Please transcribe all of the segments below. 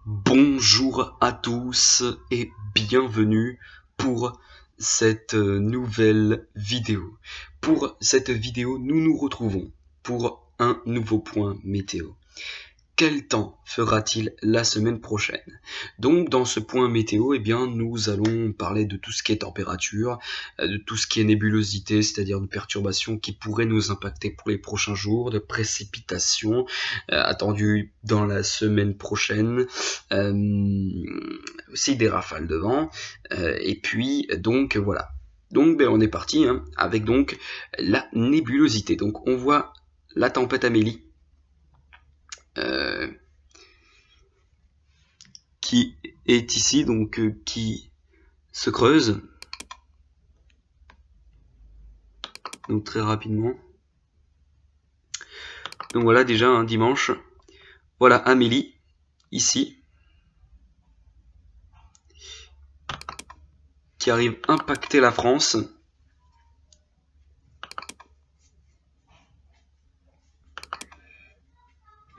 Bonjour à tous et bienvenue pour cette nouvelle vidéo. Pour cette vidéo, nous nous retrouvons pour un nouveau point météo. Quel temps fera-t-il la semaine prochaine? Donc dans ce point météo, eh bien, nous allons parler de tout ce qui est température, de tout ce qui est nébulosité, c'est-à-dire de perturbations qui pourraient nous impacter pour les prochains jours, de précipitations attendues dans la semaine prochaine, aussi des rafales de vent, et puis donc voilà. Donc on est parti avec donc la nébulosité. Donc on voit la tempête Amélie. Qui est ici, donc qui se creuse. Donc très rapidement. Donc voilà déjà un dimanche. Voilà Amélie, ici. Qui arrive impacter la France.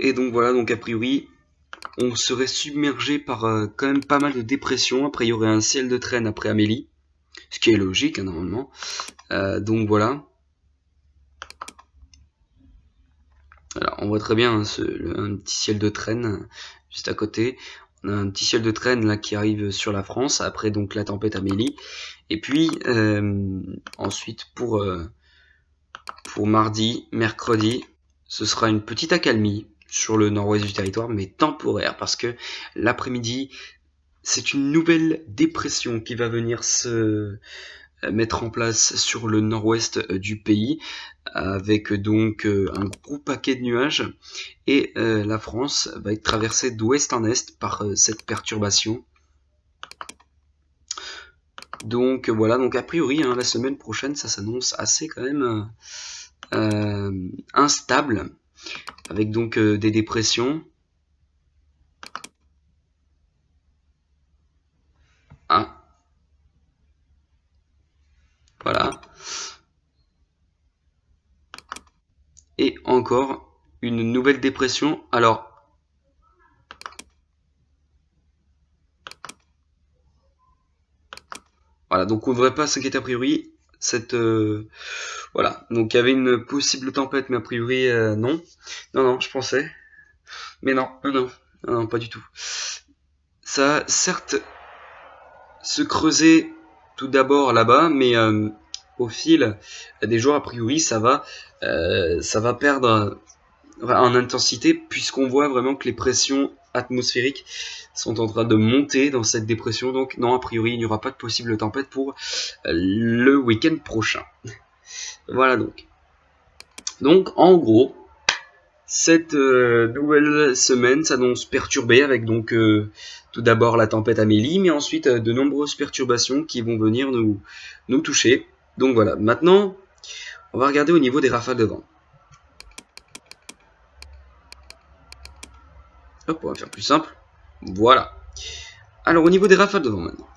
Et donc voilà, donc a priori, on serait submergé par quand même pas mal de dépressions. Après, il y aurait un ciel de traîne après Amélie. Ce qui est logique, normalement. Donc voilà. Alors, on voit très bien un petit ciel de traîne juste à côté. On a un petit ciel de traîne là qui arrive sur la France, après donc la tempête Amélie. Et puis ensuite pour mardi, mercredi, ce sera une petite accalmie sur le nord-ouest du territoire, mais temporaire, parce que l'après-midi, c'est une nouvelle dépression qui va venir se mettre en place sur le nord-ouest du pays, avec donc un gros paquet de nuages, et la France va être traversée d'ouest en est par cette perturbation. Donc voilà, donc a priori la semaine prochaine ça s'annonce assez quand même instable, avec donc des dépressions. Voilà. Et encore une nouvelle dépression. Alors, voilà, donc on ne devrait pas s'inquiéter a priori. Voilà, donc il y avait une possible tempête, mais a priori non. Non, je pensais. Mais non, pas du tout. Ça, certes, se creuser tout d'abord là-bas, mais au fil des jours, a priori, ça va perdre en intensité, puisqu'on voit vraiment que les pressions atmosphériques sont en train de monter dans cette dépression. Donc non, a priori, il n'y aura pas de possible tempête pour le week-end prochain. Voilà donc. Donc en gros, cette nouvelle semaine s'annonce perturbée, avec donc tout d'abord la tempête Amélie, mais ensuite de nombreuses perturbations qui vont venir nous toucher. Donc voilà, maintenant on va regarder au niveau des rafales de vent. Hop, on va faire plus simple. Voilà. Alors au niveau des rafales de vent maintenant.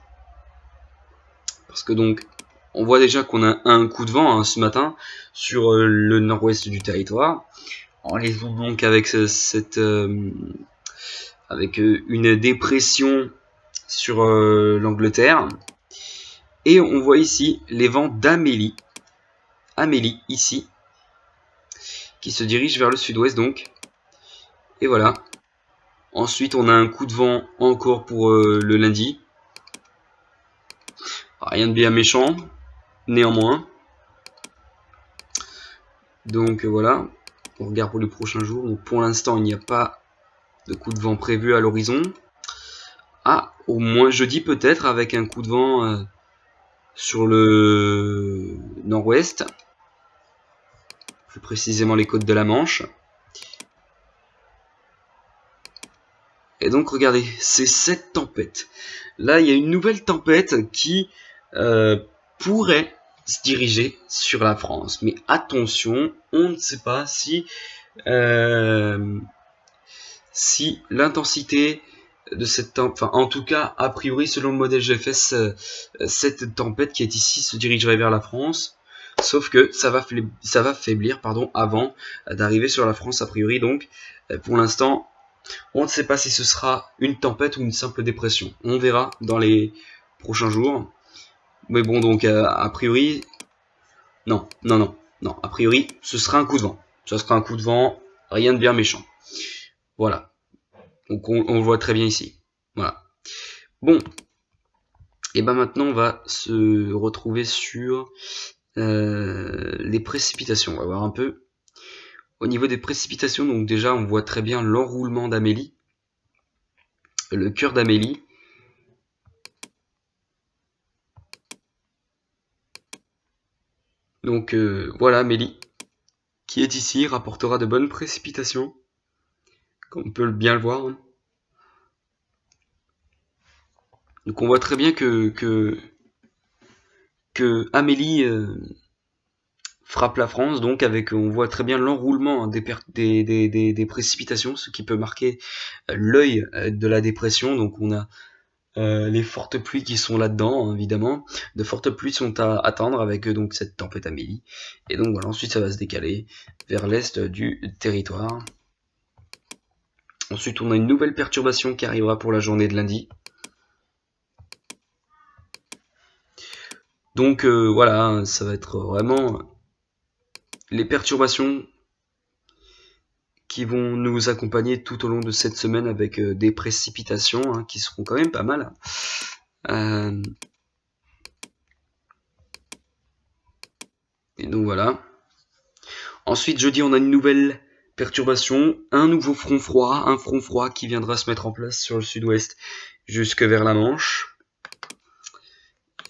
Parce que donc, on voit déjà qu'on a un coup de vent ce matin sur le nord-ouest du territoire. On les voit donc avec avec une dépression sur l'Angleterre. Et on voit ici les vents d'Amélie. Amélie, ici, qui se dirige vers le sud-ouest donc. Et voilà. Ensuite, on a un coup de vent encore pour le lundi. Rien de bien méchant, néanmoins. Donc voilà, on regarde pour les prochains jours. Donc pour l'instant, il n'y a pas de coup de vent prévu à l'horizon. Ah, au moins jeudi peut-être, avec un coup de vent sur le nord-ouest. Plus précisément les côtes de la Manche. Et donc regardez, c'est cette tempête. Là, il y a une nouvelle tempête qui pourrait se diriger sur la France. Mais attention, on ne sait pas si l'intensité de cette tempête, enfin en tout cas, a priori, selon le modèle GFS, cette tempête qui est ici se dirigerait vers la France. Sauf que ça va faiblir avant d'arriver sur la France, a priori. Donc, pour l'instant, On ne sait pas si ce sera une tempête ou une simple dépression. On verra dans les prochains jours. Mais bon, donc a priori, non. A priori, ce sera un coup de vent. Ça sera un coup de vent, rien de bien méchant. Voilà. Donc on le voit très bien ici. Voilà. Bon. Et ben maintenant, on va se retrouver sur les précipitations. On va voir un peu. Au niveau des précipitations, donc déjà, on voit très bien l'enroulement d'Amélie. Le cœur d'Amélie. Donc voilà, Amélie, qui est ici, rapportera de bonnes précipitations, comme on peut bien le voir. Donc on voit très bien que Amélie frappe la France, donc avec, on voit très bien l'enroulement des précipitations, ce qui peut marquer l'œil de la dépression. Donc on a les fortes pluies qui sont là-dedans, hein, évidemment. De fortes pluies sont à attendre avec donc cette tempête Amélie. Et donc voilà, ensuite ça va se décaler vers l'est du territoire. Ensuite, on a une nouvelle perturbation qui arrivera pour la journée de lundi. Donc voilà, ça va être vraiment les perturbations qui vont nous accompagner tout au long de cette semaine avec des précipitations qui seront quand même pas mal. Et donc voilà. Ensuite, jeudi, on a une nouvelle perturbation, un nouveau front froid, un front froid qui viendra se mettre en place sur le sud-ouest jusque vers la Manche.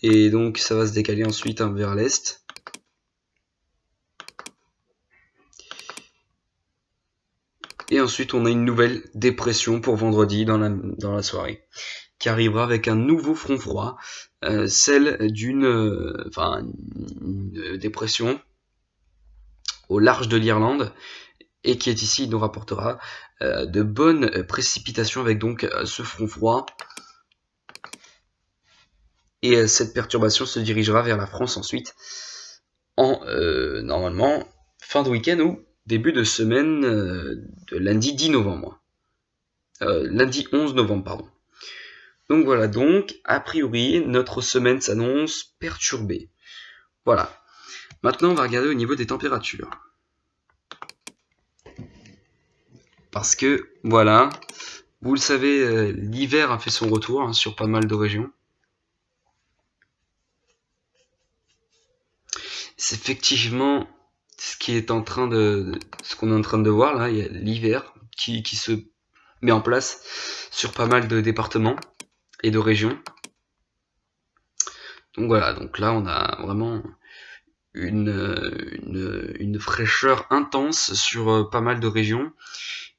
Et donc ça va se décaler ensuite vers l'est. Et ensuite, on a une nouvelle dépression pour vendredi dans la soirée, qui arrivera avec un nouveau front froid, celle d'une dépression au large de l'Irlande, et qui est ici, nous rapportera de bonnes précipitations avec donc ce front froid. Et cette perturbation se dirigera vers la France ensuite, en normalement fin de week-end ou début de semaine de lundi 10 novembre. Lundi 11 novembre, pardon. Donc voilà, donc a priori notre semaine s'annonce perturbée. Voilà. Maintenant on va regarder au niveau des températures. Parce que voilà, vous le savez, l'hiver a fait son retour sur pas mal de régions. C'est effectivement ce qu'on est en train de voir là, il y a l'hiver qui se met en place sur pas mal de départements et de régions. Donc voilà, donc là on a vraiment une fraîcheur intense sur pas mal de régions,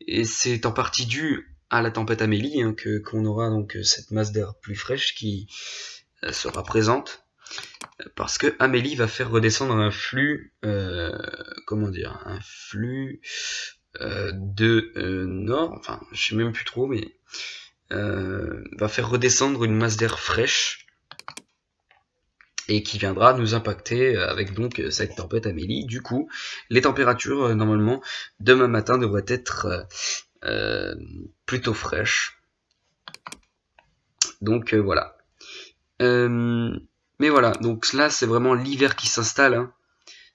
et c'est en partie dû à la tempête Amélie qu'on aura donc cette masse d'air plus fraîche qui sera présente, parce que Amélie va faire redescendre un flux, un flux de nord, enfin je sais même plus trop, mais va faire redescendre une masse d'air fraîche et qui viendra nous impacter avec donc cette tempête Amélie. Du coup, les températures normalement demain matin devraient être plutôt fraîches. Donc voilà. Mais voilà, donc là c'est vraiment l'hiver qui s'installe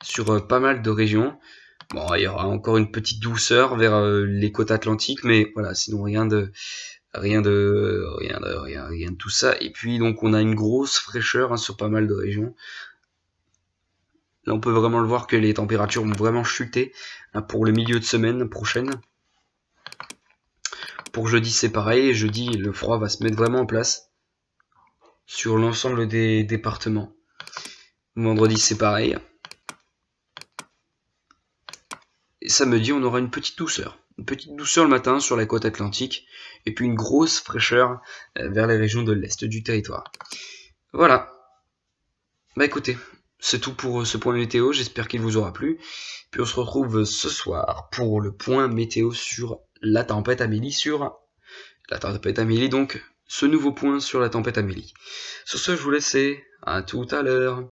sur pas mal de régions. Bon, il y aura encore une petite douceur vers les côtes atlantiques, mais voilà, sinon rien de tout ça. Et puis donc on a une grosse fraîcheur sur pas mal de régions. Là on peut vraiment le voir que les températures vont vraiment chuter pour le milieu de semaine prochaine. Pour jeudi c'est pareil, jeudi le froid va se mettre vraiment en place sur l'ensemble des départements. Vendredi c'est pareil. Et samedi on aura une petite douceur. Une petite douceur le matin sur la côte atlantique, et puis une grosse fraîcheur vers les régions de l'est du territoire. Voilà. Bah écoutez, c'est tout pour ce point météo, j'espère qu'il vous aura plu. Puis on se retrouve ce soir pour le point météo sur la tempête Amélie, donc ce nouveau point sur la tempête Amélie. Sur ce, je vous laisse, à tout à l'heure.